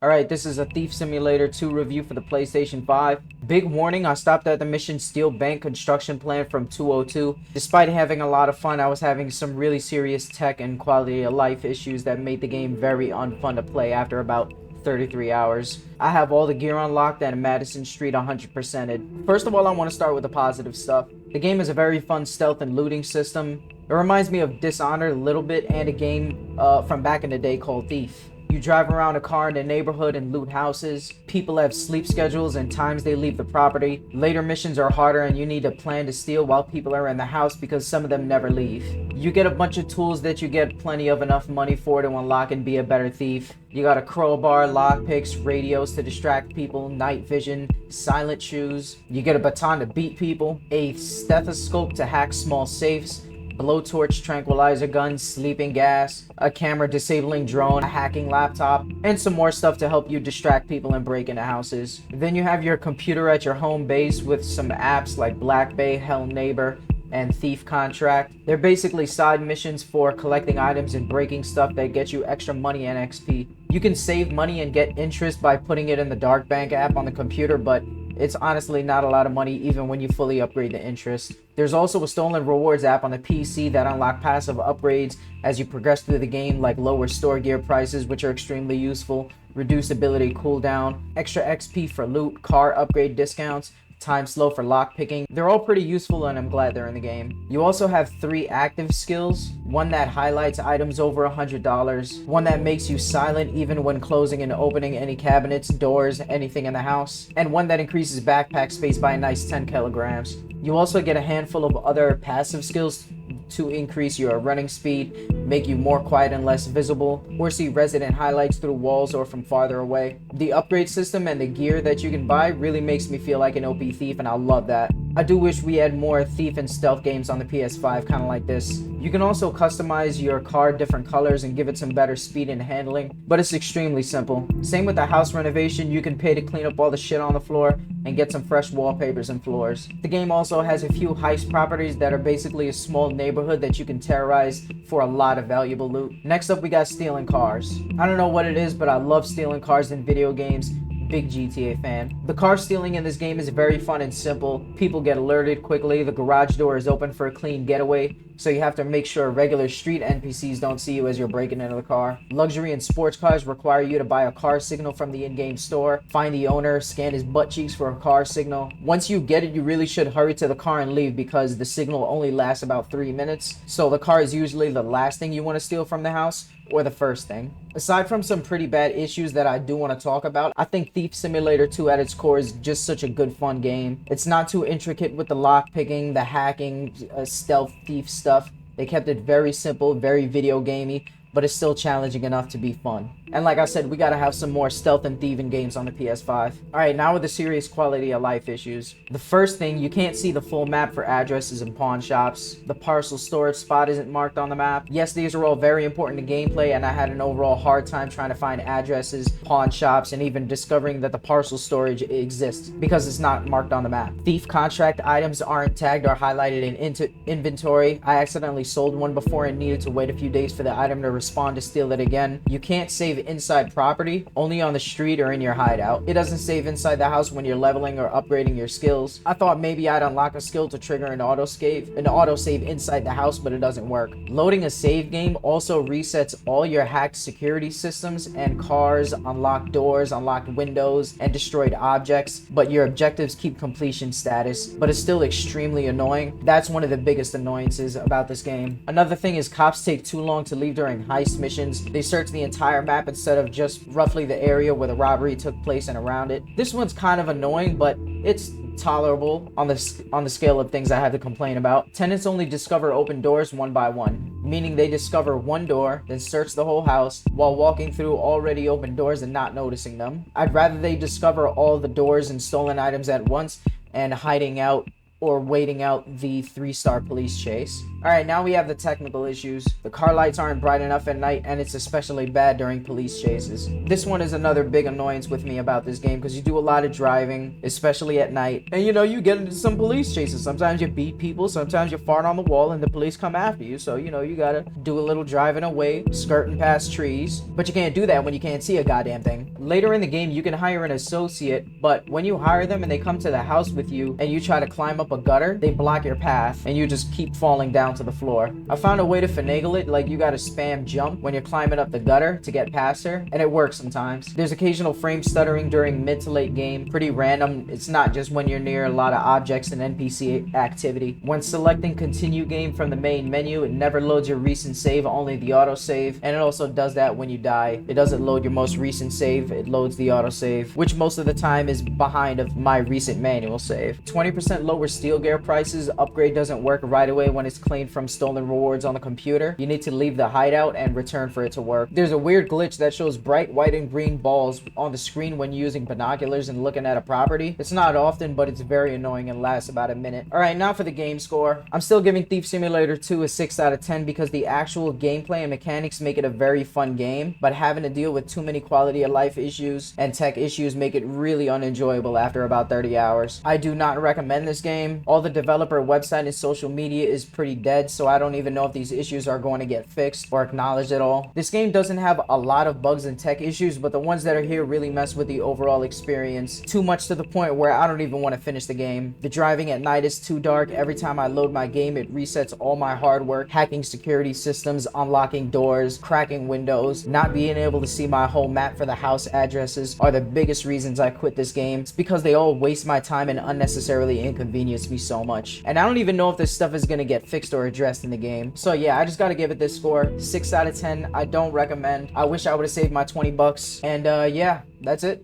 Alright, this is a Thief Simulator 2 review for the PlayStation 5. Big warning, I stopped at the mission Steel Bank Construction Plan from 202. Despite having a lot of fun, I was having some really serious tech and quality of life issues that made the game very unfun to play after about 33 hours. I have all the gear unlocked and Madison Street 100%ed. First of all, I want to start with the positive stuff. The game is a very fun stealth and looting system. It reminds me of Dishonored a little bit and a game from back in the day called Thief. You drive around a car in the neighborhood and loot houses. People have sleep schedules and times they leave the property. Later missions are harder and you need to plan to steal while people are in the house because some of them never leave. You get a bunch of tools that you get plenty of enough money for to unlock and be a better thief. You got a crowbar, lockpicks, radios to distract people, night vision, silent shoes. You get a baton to beat people, a stethoscope to hack small safes, blowtorch, tranquilizer gun, sleeping gas, a camera disabling drone, a hacking laptop, and some more stuff to help you distract people and break into houses. Then you have your computer at your home base with some apps like Black Bay, Hell Neighbor, and Thief Contract. They're basically side missions for collecting items and breaking stuff that get you extra money and XP. You can save money and get interest by putting it in the Dark Bank app on the computer, but it's honestly not a lot of money even when you fully upgrade the interest. There's also a stolen rewards app on the PC that unlock passive upgrades as you progress through the game, like lower store gear prices, which are extremely useful, reduced ability cooldown, extra XP for loot, car upgrade discounts, time slow for lockpicking. They're all pretty useful and I'm glad they're in the game. You also have 3 active skills, one that highlights items over $100, one that makes you silent even when closing and opening any cabinets, doors, anything in the house, and one that increases backpack space by a nice 10 kilograms. You also get a handful of other passive skills to increase your running speed, make you more quiet and less visible, or see resident highlights through walls or from farther away. The upgrade system and the gear that you can buy really makes me feel like an OP thief, and I love that. I do wish we had more thief and stealth games on the PS5 kind of like this. You can also customize your car different colors and give it some better speed and handling, but it's extremely simple. Same with the house renovation, you can pay to clean up all the shit on the floor and get some fresh wallpapers and floors. The game also has a few heist properties that are basically a small neighborhood that you can terrorize for a lot of valuable loot. Next up, we got stealing cars. I don't know what it is, but I love stealing cars in video games. Big GTA fan. The car stealing in this game is very fun and simple. People get alerted quickly. The garage door is open for a clean getaway, so you have to make sure regular street NPCs don't see you as you're breaking into the car. Luxury and sports cars require you to buy a car signal from the in-game store, find the owner, scan his butt cheeks for a car signal. Once you get it, you really should hurry to the car and leave because the signal only lasts about 3 minutes, so the car is usually the last thing you want to steal from the house, or the first thing. Aside from some pretty bad issues that I do want to talk about, I think Thief Simulator 2 at its core is just such a good fun game. It's not too intricate with the lockpicking, the hacking, stealth thief stuff. They kept it very simple, very video gamey, but it's still challenging enough to be fun. And like I said, we gotta have some more stealth and thieving games on the PS5. Alright, now with the serious quality of life issues. The first thing, you can't see the full map for addresses and pawn shops. The parcel storage spot isn't marked on the map. Yes, these are all very important to gameplay, and I had an overall hard time trying to find addresses, pawn shops, and even discovering that the parcel storage exists because it's not marked on the map. Thief contract items aren't tagged or highlighted in inventory. I accidentally sold one before and needed to wait a few days for the item to respawn to steal it again. You can't save inside property, only on the street or in your hideout. It doesn't save inside the house when you're leveling or upgrading your skills. I thought maybe I'd unlock a skill to trigger an autosave inside the house, but it doesn't work. Loading a save game also resets all your hacked security systems and cars, unlocked doors, unlocked windows, and destroyed objects, but your objectives keep completion status, but it's still extremely annoying. That's one of the biggest annoyances about this game. Another thing is cops take too long to leave during heist missions. They search the entire map instead of just roughly the area where the robbery took place and around it. This one's kind of annoying, but it's tolerable on the scale of things I have to complain about. Tenants only discover open doors one by one, meaning they discover one door, then search the whole house while walking through already open doors and not noticing them. I'd rather they discover all the doors and stolen items at once and hiding out or waiting out the 3-star police chase. Alright, now we have the technical issues. The car lights aren't bright enough at night, and it's especially bad during police chases. This one is another big annoyance with me about this game, because you do a lot of driving, especially at night. And you know, you get into some police chases. Sometimes you beat people, sometimes you fart on the wall, and the police come after you. So, you know, you gotta do a little driving away, skirting past trees. But you can't do that when you can't see a goddamn thing. Later in the game, you can hire an associate, but when you hire them and they come to the house with you, and you try to climb up a gutter, they block your path, and you just keep falling down to the floor. I found a way to finagle it, like you gotta spam jump when you're climbing up the gutter to get past her, and it works sometimes. There's occasional frame stuttering during mid to late game, pretty random. It's not just when you're near a lot of objects and NPC activity. When selecting continue game from the main menu, it never loads your recent save, only the autosave, and it also does that when you die. It doesn't load your most recent save, it loads the autosave, which most of the time is behind of my recent manual save. 20% lower steel gear prices. Upgrade doesn't work right away when it's claimed from stolen rewards on the computer. You need to leave the hideout and return for it to work. There's a weird glitch that shows bright white and green balls on the screen when using binoculars and looking at a property. It's not often, but it's very annoying and lasts about a minute. Alright, now for the game score. I'm still giving Thief Simulator 2 a 6 out of 10 because the actual gameplay and mechanics make it a very fun game, but having to deal with too many quality of life issues and tech issues make it really unenjoyable after about 30 hours. I do not recommend this game. All the developer website and social media is pretty dead, so I don't even know if these issues are going to get fixed or acknowledged at all. This game doesn't have a lot of bugs and tech issues, but the ones that are here really mess with the overall experience. Too much to the point where I don't even want to finish the game. The driving at night is too dark. Every time I load my game, it resets all my hard work. Hacking security systems, unlocking doors, cracking windows, not being able to see my whole map for the house addresses are the biggest reasons I quit this game. It's because they all waste my time and unnecessarily inconvenience me so much. And I don't even know if this stuff is gonna get fixed or addressed in the game. So yeah, I just gotta give it this score. 6 out of 10. I don't recommend. I wish I would have saved my 20 bucks. And yeah, that's it.